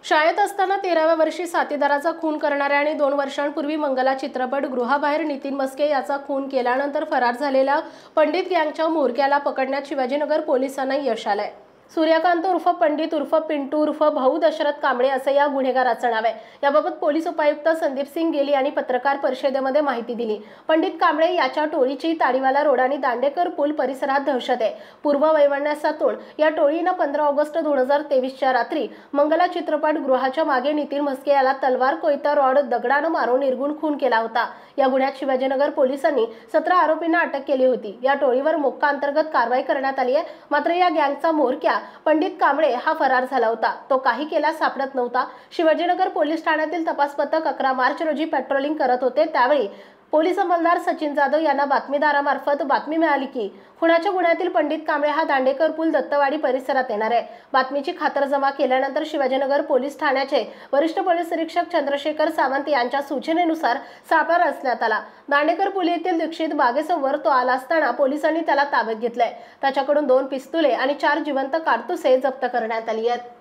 शाळेत असताना 13व्या वर्षी साथीदाराचा खून करणाऱ्या आणि 2 वर्षांपूर्वी मंगला चित्रपट गृहाबाहेर नितीन मस्के याचा खून केल्यानंतर फरार झालेल्या पंडित गँगच्या म्होरक्याला पकडण्यात शिवाजीनगर पोलिसांना यश आलंय। सूर्यकांत उर्फ पंडित उर्फ पिंटू उर्फ भाऊ दशरथ कांबळे असं या गुन्हेगाराचं नाव आहे। याबाबत पोलीस उपायुक्त संदीप सिंग गेली आणि पत्रकार परिषदेमध्ये माहिती दिली। पंडित कांबळे याच्या टोळीची ताडीवाला रोड आणि दांडेकर पूल परिसरात दहशत आहे। पूर्व वैमनस्यातून या टोळीनं 15 ऑगस्ट 2023च्या रात्री मंगला चित्रपट गृहाच्या मागे नितीन मस्के याला तलवार, कोयता, रॉड, दगडानं मारून निर्गुण खून केला होता। या गुन्ह्यात शिवाजीनगर पोलिसांनी 17 आरोपींना अटक केली होती। या टोळीवर मोक्का अंतर्गत कारवाई करण्यात आली आहे। मात्र या गँगचा म्होरक्या पंडित कांबळे हा फरार झाला होता। तो काही केल्यास सापडत नव्हता। शिवाजीनगर पोलीस ठाण्यातील तपास पथक 11 मार्च रोजी पेट्रोलिंग करत होते। त्यावेळी पोलीस अंमलदार सचिन जाधव यांना बातमीदारामार्फत बातमी मिळाली की खुनाच्या गुन्ह्यातील पंडित कांबळे हा दांडेकर पूल दत्तवाडी परिसरात येणार आहे। बातमीची खातरजमा केल्यानंतर शिवाजीनगर पोलीस ठाण्याचे वरिष्ठ पोलीस निरीक्षक चंद्रशेखर सावंत यांच्या सूचनेनुसार सापळा रचण्यात आला। दांडेकर पूल येथील दीक्षित बागेसमोर तो आला असताना पोलिसांनी त्याला ताब्यात घेतलंय। त्याच्याकडून 2 पिस्तुले आणि 4 जिवंत काडतुसे जप्त करण्यात आली आहेत।